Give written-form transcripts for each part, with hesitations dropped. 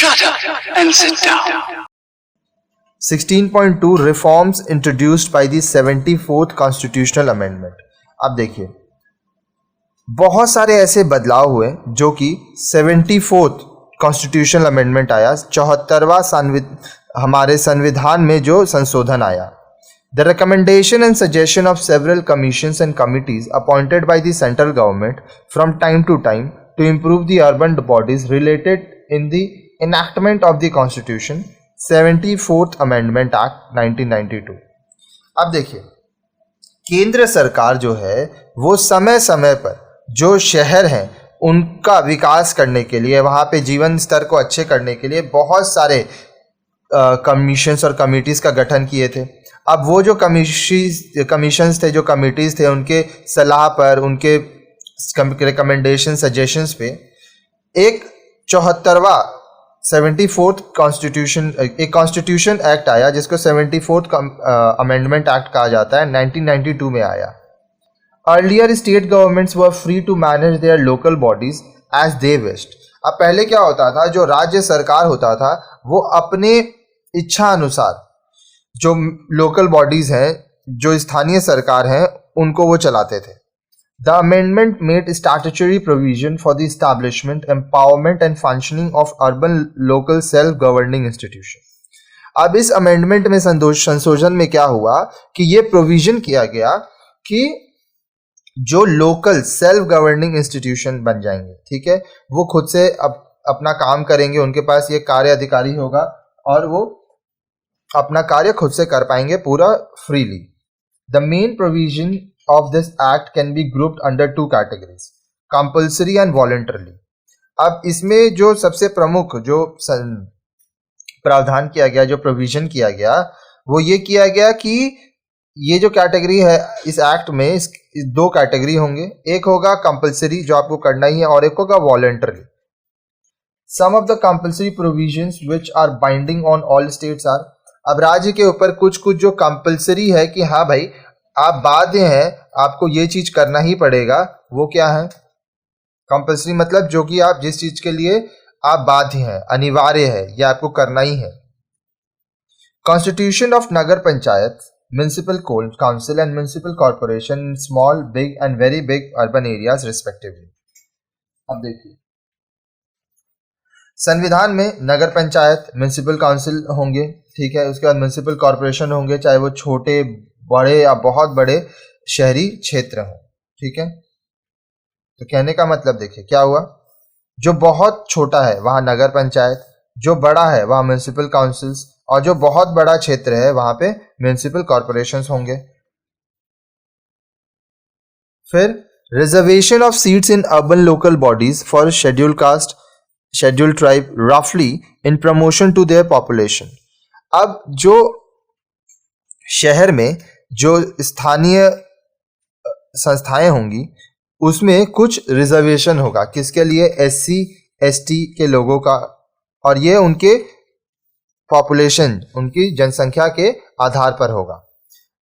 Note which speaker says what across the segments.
Speaker 1: Shut up and sit down.
Speaker 2: 16.2 reforms introduced by the 74th constitutional amendment. अब देखिए बहुत सारे ऐसे बदलाव हुए जो कि 74th कॉन्स्टिट्यूशनल अमेंडमेंट आया, 74वां हमारे संविधान में जो संशोधन आया। The recommendation and suggestion of several commissions and committees appointed by the central government from time to time to improve the urban bodies related in the enactment of the Constitution 74th Amendment Act 1992। अब देखिए केंद्र सरकार जो है वो समय समय पर जो शहर हैं उनका विकास करने के लिए, वहाँ पे जीवन स्तर को अच्छे करने के लिए बहुत सारे कमीशंस और कमिटीज़ का गठन किए थे। अब वो जो कमीशंस थे, जो कमिटीज़ थे, उनके सलाह पर, उनके रिकमेंडेशन सजेशंस पे एक 74th कॉन्स्टिट्यूशन, एक कॉन्स्टिट्यूशन एक्ट आया जिसको 74th अमेंडमेंट एक्ट कहा जाता है, 1992 में आया। Earlier state governments were free to manage their local bodies as they wished. अब पहले क्या होता था, जो राज्य सरकार होता था वो अपने इच्छा अनुसार जो लोकल बॉडीज हैं, जो स्थानीय सरकार हैं, उनको वो चलाते थे। The amendment made statutory provision for the establishment, empowerment and functioning of urban local self-governing institution। अब इस अमेंडमेंट में संशोधन में क्या हुआ कि ये प्रोविजन किया गया कि जो लोकल सेल्फ गवर्निंग इंस्टीट्यूशन बन जाएंगे, ठीक है, वो खुद से अपना काम करेंगे, उनके पास ये कार्य अधिकारी होगा और वो अपना कार्य खुद से कर पाएंगे पूरा freely. The main provision of this act can be grouped under two categories, compulsory and voluntarily। अब इसमें जो सबसे प्रमुख जो प्रावधान किया गया, जो प्रोविजन किया गया, वो ये किया गया कि ये जो कैटेगरी है इस एक्ट में, इस दो कैटेगरी होंगे, एक होगा कंपलसरी जो आपको करना ही है और एक होगा voluntary. Some of the compulsory provisions which are binding on all states are. अब राज्य के ऊपर कुछ कुछ जो कंपलसरी है कि हाँ भाई आप बाध्य हैं, आपको ये चीज करना ही पड़ेगा, वो क्या है कंपलसरी, मतलब जो कि आप जिस चीज के लिए आप बाध्य हैं, अनिवार्य है, ये आपको करना ही है। Constitution of Nagar panchayat, municipal council and municipal corporation in small, big and very big urban areas respectively. अब देखिए संविधान में नगर पंचायत, म्युनिसिपल काउंसिल होंगे, ठीक है, उसके बाद म्युनिसिपल कॉर्पोरेशन होंगे, चाहे वो छोटे बड़े या बहुत बड़े शहरी क्षेत्र हों, ठीक है। तो कहने का मतलब देखिए क्या हुआ, जो बहुत छोटा है वहां नगर पंचायत, जो बड़ा है वहां म्युनिसिपल काउंसिल्स और जो बहुत बड़ा क्षेत्र है वहां पे म्युनिसिपल कॉर्पोरेशंस होंगे। फिर reservation of seats in urban local bodies for scheduled caste, scheduled tribe रफली in promotion to their population. अब जो शहर में जो स्थानीय संस्थाएं होंगी उसमें कुछ रिजर्वेशन होगा, किसके लिए, SC ST के लोगों का, और ये उनके पॉपुलेशन, उनकी जनसंख्या के आधार पर होगा।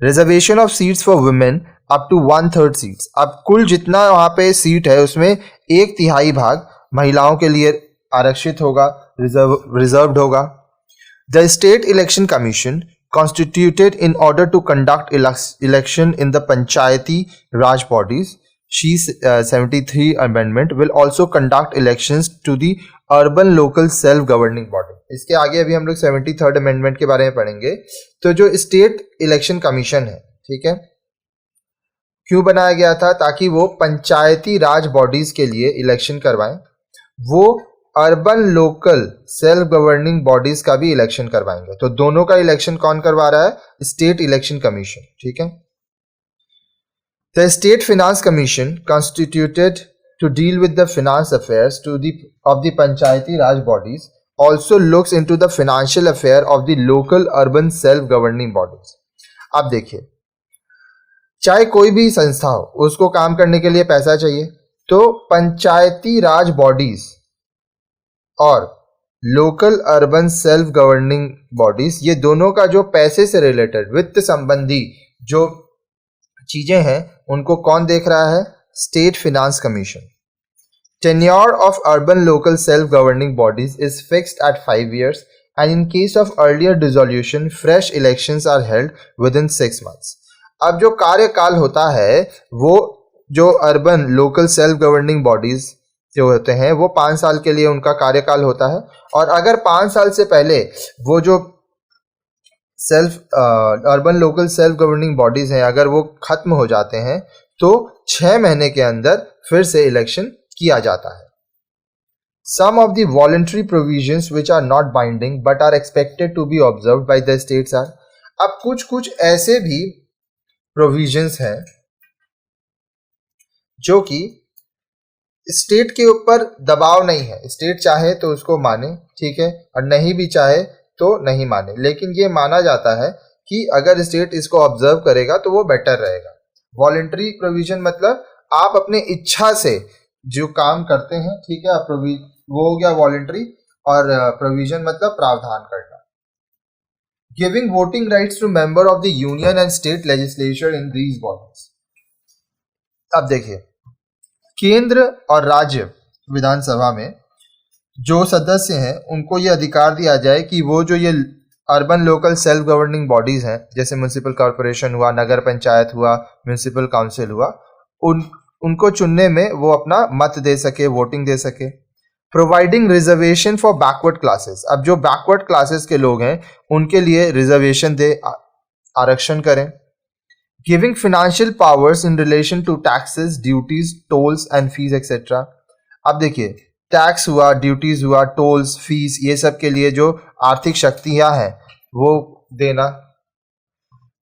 Speaker 2: Reservation of seats for women up to 1/3 seats. अब कुल जितना वहां पे सीट है उसमें 1/3 भाग महिलाओं के लिए आरक्षित होगा, रिजर्व्ड होगा। The state election commission constituted in order to conduct election in the Panchayati Raj bodies, she 73 amendment will also conduct elections to the urban local self governing body। इसके आगे अभी हम लोग 73rd amendment के बारे में पढ़ेंगे। तो जो स्टेट इलेक्शन कमीशन है, ठीक है, क्यों बनाया गया था, ताकि वो पंचायती राज बॉडीज के लिए इलेक्शन करवाएं, वो urban local self governing bodies का भी इलेक्शन करवाएंगे। तो दोनों का इलेक्शन कौन करवा रहा है, स्टेट इलेक्शन कमीशन, ठीक है। The state finance commission constituted to deal with the finance affairs of the panchayati raj bodies also looks into the financial affair of the local urban self governing bodies. अब देखिए चाहे कोई भी संस्था हो, उसको काम करने के लिए पैसा चाहिए, तो पंचायती राज बॉडीज और local urban self governing bodies, ये दोनों का जो पैसे से रिलेटेड वित्त संबंधी जो चीजें हैं उनको कौन देख रहा है, state finance commission. Tenure of urban local self-governing bodies is fixed at 5 years, and in case of earlier dissolution, fresh elections are held within 6 months. अब जो कार्यकाल होता है वो जो urban local self governing bodies जो होते हैं वो 5 साल के लिए उनका कार्यकाल होता है, और अगर 5 साल से पहले वो जो urban local self governing bodies हैं अगर वो खत्म हो जाते हैं तो 6 महीने के अंदर फिर से इलेक्शन किया जाता है. Some of the voluntary provisions which are not binding but are expected to be observed by the states are. अब कुछ ऐसे भी provisions हैं जो कि स्टेट के ऊपर दबाव नहीं है, स्टेट चाहे तो उसको माने, ठीक है, और नहीं भी चाहे तो नहीं माने, लेकिन ये माना जाता है कि अगर स्टेट इसको ऑब्जर्व करेगा तो वो बेटर रहेगा. वॉलंटरी प्रोविजन मतलब आप अपने इच्छा से जो काम करते हैं, ठीक है, वो हो गया वॉलंटरी, और प्रोविजन मतलब प्रावधान करना. Giving voting rights to member of the union and state legislature in these bodies. अब देखिए, केंद्र और राज्य विधानसभा में जो सदस्य हैं उनको ये अधिकार दिया जाए कि वो जो ये urban local self governing bodies हैं, जैसे म्युनिसिपल कॉर्पोरेशन हुआ, नगर पंचायत हुआ, म्युनिसिपल काउंसिल हुआ, उनको चुनने में वो अपना मत दे सके, वोटिंग दे सके. Providing reservation for backward classes. अब जो बैकवर्ड क्लासेस के लोग हैं उनके लिए रिजर्वेशन दे, आरक्षण करें. Giving financial powers in relation to taxes, duties, tolls and fees etcetera. अब देखिए, टैक्स हुआ, ड्यूटीज हुआ, टोल्स, फीस, ये सब के लिए जो आर्थिक शक्तियां हैं वो देना.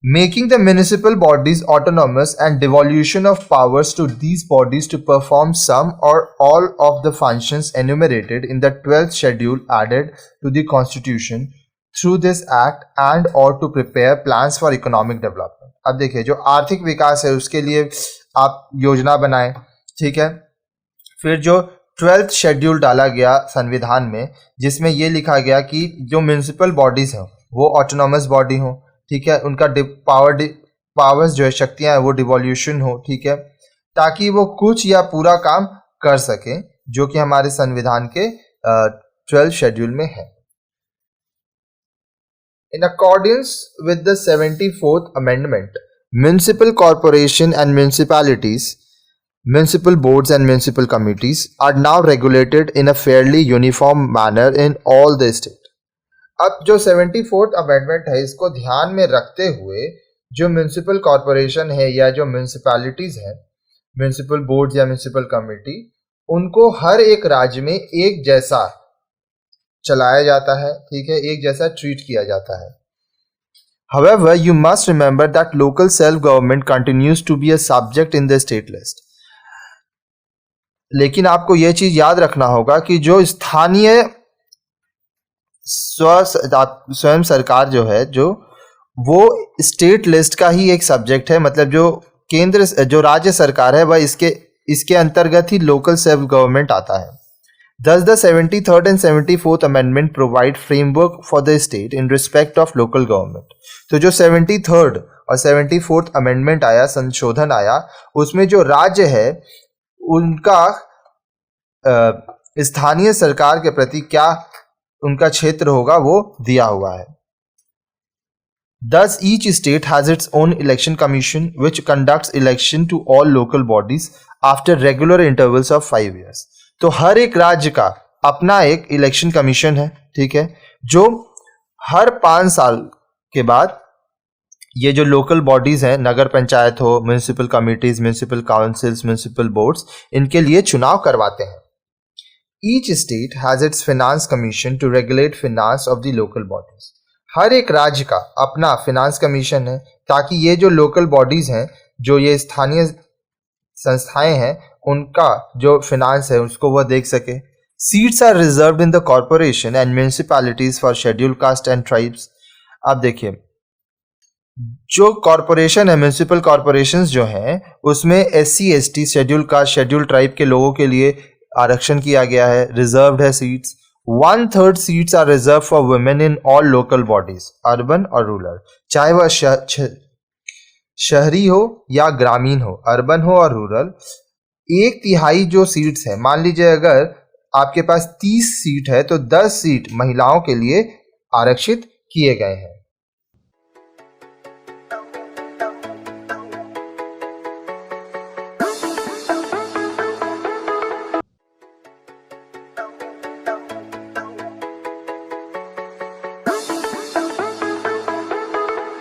Speaker 2: Making the municipal bodies autonomous and devolution of powers to these bodies to perform some और all of the functions enumerated in the 12th schedule added to the constitution through this act and और to prepare plans for economic development. अब देखिए, जो आर्थिक विकास है उसके लिए आप योजना बनाएं, ठीक है. फिर जो 12th शेड्यूल डाला गया संविधान में, जिसमें ये लिखा गया कि जो म्युनिसिपल बॉडीज हैं वो ऑटोनॉमस बॉडी हो, ठीक है, उनका पावर्स जो है, शक्तियां हैं, वो डिवोल्यूशन हो, ठीक है, ताकि वो कुछ या पूरा काम कर सके, जो कि हमारे संविधान के 12th शेड्यूल में है. In accordance with the 74th Amendment, municipal corporation and municipalities, municipal boards and municipal committees are now regulated in a fairly uniform manner in all the state. अब जो 74th Amendment है इसको ध्यान में रखते हुए जो म्यूनिसिपल कॉरपोरेशन है या जो म्यूनिसिपैलिटीज हैं, म्यूनिसिपल बोर्ड्स या म्यूनिसिपल कमिटी, उनको हर एक राज्य में एक जैसा चलाया जाता है, ठीक है, एक जैसा ट्रीट किया जाता है. However, you must remember that local self-government continues to be a subject in the state list. लेकिन आपको यह चीज याद रखना होगा कि जो स्थानीय स्वयं सरकार जो है, जो वो स्टेट लिस्ट का ही एक सब्जेक्ट है. मतलब जो राज्य सरकार है वह इसके अंतर्गत ही लोकल सेल्फ गवर्नमेंट आता है. Thus, the 73rd and 74th Amendment provide framework for the state in respect of local government. तो जो 73rd और 74th Amendment आया, संशोधन आया, उसमें जो राज्य है उनका स्थानीय सरकार के प्रति क्या उनका क्षेत्र होगा वो दिया हुआ है. Thus, each state has its own election commission which conducts election to all local bodies after regular intervals of 5 years. तो हर एक राज्य का अपना एक इलेक्शन कमीशन है, ठीक है, जो हर 5 साल के बाद ये जो लोकल बॉडीज हैं, नगर पंचायत हो, municipal committees, municipal councils, municipal boards, इनके लिए चुनाव करवाते हैं. Each state has its finance commission to regulate finance of the local bodies. हर एक राज्य का अपना फिनांस कमीशन है ताकि ये जो लोकल बॉडीज हैं, जो ये स्थानीय संस्थाएं हैं, उनका जो फिनांस है उसको वह देख सके. Seats are reserved in the corporation and municipalities for scheduled caste and tribes. अब देखिए, जो कॉर्पोरेशन है, म्युनिसिपल कॉर्पोरेशंस जो हैं, उसमें SC ST schedule caste, schedule tribe के लोगों के लिए आरक्षण किया गया है, रिजर्व्ड है seats. 1/3 seats are reserve for women in all local bodies, urban और रूरल, चाहे वह शहरी हो या ग्रामीण हो, अर्बन हो और रूरल. एक तिहाई जो सीट्स है, मान लीजिए अगर आपके पास 30 सीट है तो 10 सीट महिलाओं के लिए आरक्षित किए गए हैं।